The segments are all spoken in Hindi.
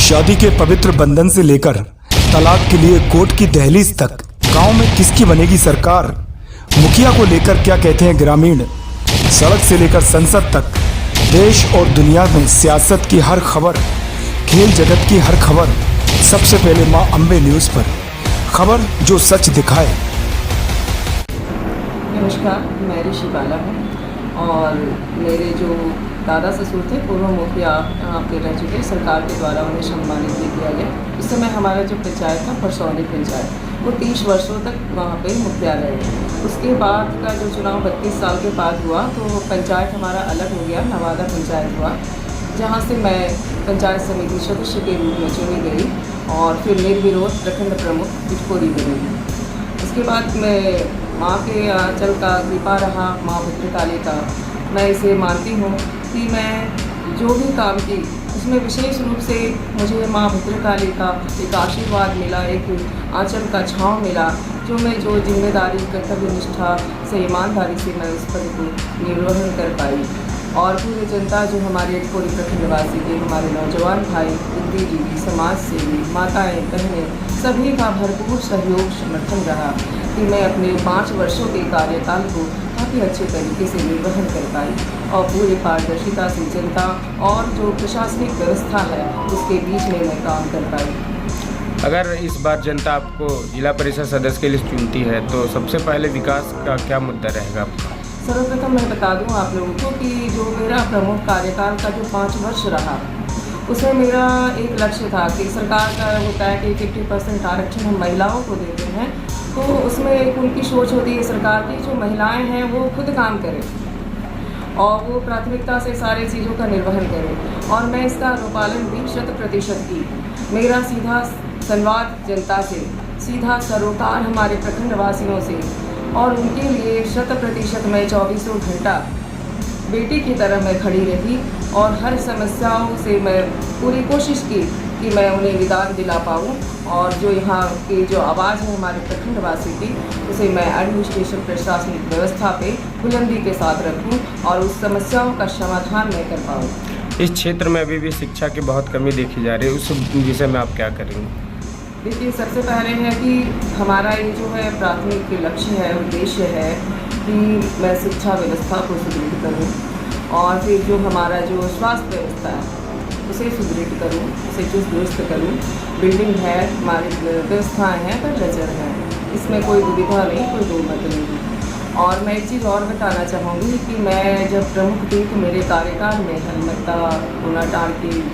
शादी के पवित्र बंधन से लेकर तलाक के लिए कोर्ट की दहलीज तक गांव में किसकी बनेगी सरकार। मुखिया को लेकर क्या कहते हैं ग्रामीण। सड़क से लेकर संसद तक देश और दुनिया में सियासत की हर खबर, खेल जगत की हर खबर सबसे पहले मां अंबे न्यूज़ पर, खबर जो सच दिखाए। नमस्कार, मैं ऋषि बाला हूँ और मेरे जो दादा ससुर थे पूर्व मुखिया यहाँ पे रह चुके, सरकार के द्वारा उन्हें सम्मानित भी किया गया। इस समय हमारा जो पंचायत था परसौनी पंचायत, वो 30 वर्षों तक वहाँ पे मुखिया रहे। उसके बाद का जो चुनाव 32 साल के बाद हुआ तो पंचायत हमारा अलग हो गया, नवादा पंचायत हुआ, जहाँ से मैं पंचायत समिति सदस्य के रूप में चुनी गई और फिर निर्विरोध प्रखंड प्रमुख पिटकोरी बनी। उसके बाद मैं माँ के आंचल का कृपा रहा, माँ भद्रकाली का मैं इसे मानती हूँ कि मैं जो भी काम की उसमें विशेष रूप से मुझे माँ भद्रकाली का एक आशीर्वाद मिला, एक आंचल का छांव मिला, जो मैं जो जिम्मेदारी कर्तव्य निष्ठा से ईमानदारी से मैं उस पद को निर्वहन कर पाई। और पूरी जनता जो हमारे पूरी प्रखंडवासी के हमारे नौजवान भाई, बुद्धिजीवी, समाज सेवी, माताएँ बहनें सभी का भरपूर सहयोग समर्थन रहा कि मैं अपने 5 वर्षों के कार्यकाल को काफ़ी अच्छे तरीके से निर्वहन कर पाई और पूरी पारदर्शिता से जनता और जो प्रशासनिक व्यवस्था है उसके बीच में मैं काम कर पाई। अगर इस बार जनता आपको जिला परिषद सदस्य के लिए चुनती है तो सबसे पहले विकास का क्या मुद्दा रहेगा आपका? सर्वप्रथम मैं बता दूं आप लोगों को कि जो मेरा प्रमुख कार्यकाल का जो 5 वर्ष रहा उसमें मेरा एक लक्ष्य था कि सरकार का होता है कि 50% आरक्षण हम महिलाओं को देते हैं, तो उसमें एक उनकी सोच होती है सरकार की जो महिलाएं हैं वो खुद काम करें और वो प्राथमिकता से सारी चीज़ों का निर्वहन करें और मैं इसका अनुपालन भी 100% की। मेरा सीधा संवाद जनता से, सीधा सरोकार हमारे प्रखंडवासियों से और उनके लिए 100% मैं 24 घंटा बेटी की तरह मैं खड़ी रही और हर समस्याओं से मैं पूरी कोशिश की कि मैं उन्हें विदान दिला पाऊँ और जो यहाँ की जो आवाज़ है हमारे प्रखंडवासी की उसे मैं एडमिनिस्ट्रेशन प्रशासनिक व्यवस्था पे बुलंदी के साथ रखूँ और उस समस्याओं का समाधान मैं कर पाऊँ। इस क्षेत्र में अभी भी शिक्षा की बहुत कमी देखी जा रही है, उस विषय में आप क्या करेंगे? देखिए, सबसे पहले है कि हमारा ये जो है प्राथमिक लक्ष्य है, उद्देश्य है कि मैं शिक्षा व्यवस्था को सुदृढ़ करूँ और फिर जो हमारा जो स्वास्थ्य व्यवस्था है उसे सुदृढ़ करूँ, उसे चुस्त दुरुस्त करूँ। बिल्डिंग है, हमारी व्यवस्थाएँ हैं पर नज़र है, इसमें कोई दुविधा नहीं, कोई दो मत नहीं। और मैं एक चीज़ और बताना चाहूँगी कि मैं जब प्रमुख थी तो मेरे कार्यकाल में हनुमत्ता कोनाटांड की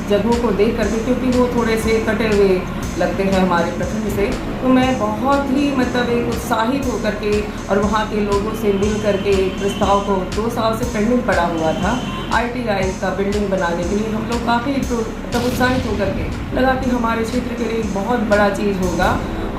जगहों को देख करके, क्योंकि वो थोड़े से कटे हुए लगते हैं हमारे प्रखंड से, तो मैं बहुत ही एक उत्साहित होकर के और वहाँ के लोगों से मिल करके एक प्रस्ताव को 2 साल से पेंडिंग पड़ा हुआ था ITI का बिल्डिंग बनाने के लिए, हम लोग काफ़ी तब उत्साहित होकर के लगा कि हमारे क्षेत्र के लिए एक बहुत बड़ा चीज़ होगा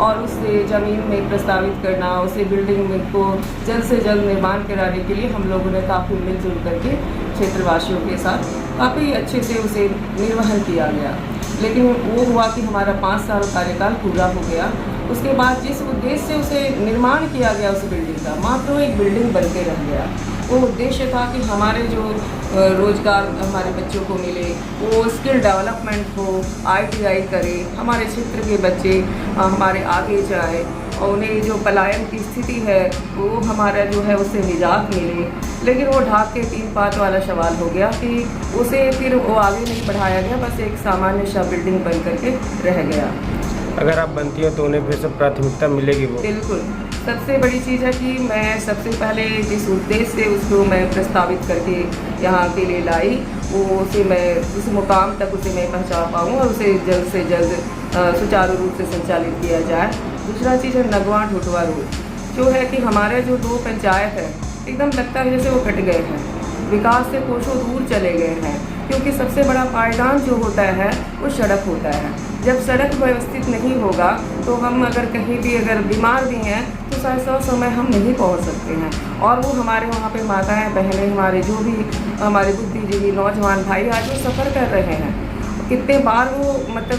और उससे ज़मीन में प्रस्तावित करना, उसे बिल्डिंग में को जल्द से जल्द निर्माण कराने के लिए हम लोगों ने काफ़ी मिलजुल करके क्षेत्रवासियों के साथ काफ़ी अच्छे से उसे निर्वहन किया गया। लेकिन वो हुआ कि हमारा 5 साल कार्यकाल पूरा हो गया। उसके बाद जिस उद्देश्य से उसे निर्माण किया गया उस बिल्डिंग का, मात्र एक बिल्डिंग बन के रह गया। वो उद्देश्य था कि हमारे जो रोज़गार हमारे बच्चों को मिले, वो स्किल डेवलपमेंट हो, ITI करें, हमारे क्षेत्र के बच्चे हमारे आगे जाए और उन्हें जो पलायन की स्थिति है वो हमारा जो है उससे निजात मिले। लेकिन वो ढाक के 3 पात वाला सवाल हो गया कि उसे फिर वो आगे नहीं बढ़ाया गया, बस एक सामान्य सा बिल्डिंग बन करके रह गया। अगर आप बनती हो तो उन्हें फिर से प्राथमिकता मिलेगी? वो बिल्कुल। सबसे बड़ी चीज़ है कि मैं सबसे पहले जिस उद्देश्य से उसको मैं प्रस्तावित करके यहाँ के लिए लाई, वो उसे मैं उस मुकाम तक उसे मैं पहुँचा पाऊँ और उसे जल्द से जल्द सुचारू रूप से संचालित किया जाए। दूसरा चीज़ है नगवां ढोटवा रोड, जो है कि हमारे जो 2 पंचायत है एकदम लगता है जैसे वो कट गए हैं, विकास से कोसों दूर चले गए हैं, क्योंकि सबसे बड़ा पायदान जो होता है वो सड़क होता है। जब सड़क व्यवस्थित नहीं होगा तो हम अगर कहीं भी अगर बीमार भी हैं तो शायद समय हम नहीं पहुंच सकते हैं। और वो हमारे वहाँ पे माताएं बहनें, हमारे जो भी हमारे बुद्धिजीवी नौजवान भाई आज वो सफ़र कर रहे हैं, कितने बार वो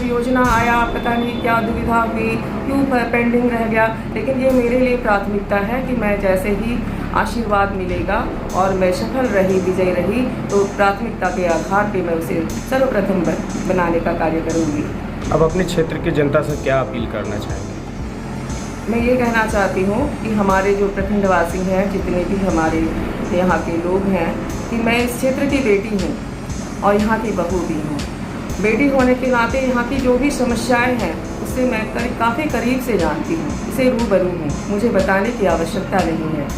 योजना आया, पता नहीं क्या दुविधा हुई, क्यों पेंडिंग रह गया। लेकिन ये मेरे लिए प्राथमिकता है कि मैं जैसे ही आशीर्वाद मिलेगा और मैं सफल रही, विजय रही, तो प्राथमिकता के आधार पे मैं उसे सर्वप्रथम बनाने का कार्य करूँगी। अब अपने क्षेत्र की जनता से क्या अपील करना चाहेंगे? मैं ये कहना चाहती हूँ कि हमारे जो प्रखंडवासी हैं, जितने भी हमारे यहाँ के लोग हैं, कि मैं इस क्षेत्र की बेटी हूँ और यहाँ की बहू भी हूँ। बेटी होने के नाते यहाँ की जो भी समस्याएं हैं उससे मैं काफ़ी करीब से जानती हूँ, इसे रूबरू हूँ, मुझे बताने की आवश्यकता नहीं है।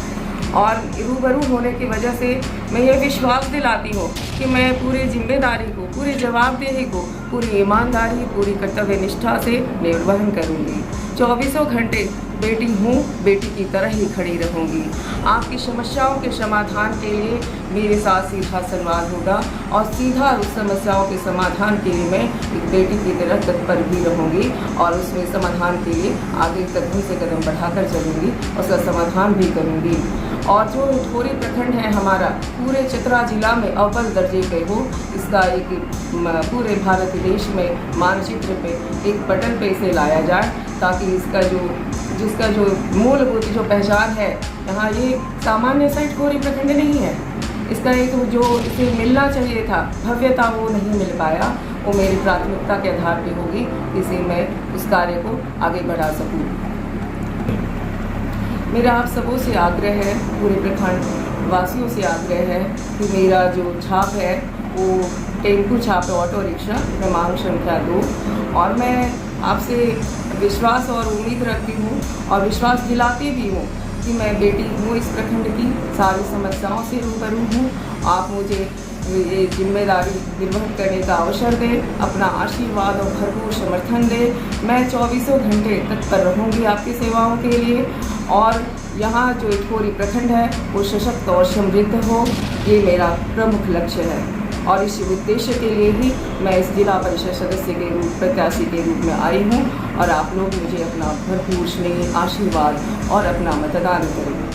और रूबरू होने की वजह से मैं ये विश्वास दिलाती हूँ कि मैं पूरी जिम्मेदारी को, पूरी जवाबदेही को, पूरी ईमानदारी, पूरी कर्तव्य निष्ठा से निर्वहन करूँगी। 24 घंटे बेटी हूँ, बेटी की तरह ही खड़ी रहूँगी। आपकी समस्याओं के समाधान के लिए मेरे साथ सीधा संवाद होगा और सीधा उस समस्याओं के समाधान के लिए मैं एक बेटी की तरह तत्पर भी रहूँगी और उसमें समाधान के लिए आगे कदम से कदम बढ़ाकर चलूँगी, उसका समाधान भी करूँगी। और जो इटखोरी प्रखंड है हमारा, पूरे चतरा जिला में अव्वल दर्जे पे हो, इसका एक पूरे भारत देश में मानचित्र पे एक पटल पे इसे लाया जाए, ताकि जिसका जो मूलभूत जो पहचान है, यहाँ ये सामान्य सा इटखोरी प्रखंड नहीं है, इसका एक जो इसे मिलना चाहिए था भव्यता, वो नहीं मिल पाया। वो मेरी प्राथमिकता के आधार पे होगी, इसे मैं उस कार्य को आगे बढ़ा सकूँ। मेरा आप सबों से आग्रह है, पूरे प्रखंड वासियों से आग्रह है कि मेरा जो छाप है वो टेम्पू छाप है, ऑटो रिक्शा क्रमांक संख्या 2, और मैं आपसे विश्वास और उम्मीद रखती हूँ और विश्वास दिलाती भी हूँ कि मैं बेटी हूँ इस प्रखंड की, सारी समस्याओं से रूबरू हूँ। आप मुझे ये जिम्मेदारी निर्वहन करने का अवसर दें, अपना आशीर्वाद और भरपूर समर्थन दें। मैं 24 घंटे तत्पर रहूँगी आपकी सेवाओं के लिए, और यहाँ जो इटखोरी प्रखंड है वो सशक्त और समृद्ध हो, ये मेरा प्रमुख लक्ष्य है। और इस उद्देश्य के लिए ही मैं इस जिला परिषद सदस्य के रूप प्रत्याशी के रूप में आई हूँ, और आप लोग मुझे अपना भरपूर स्नेह, आशीर्वाद और अपना मतदान करें।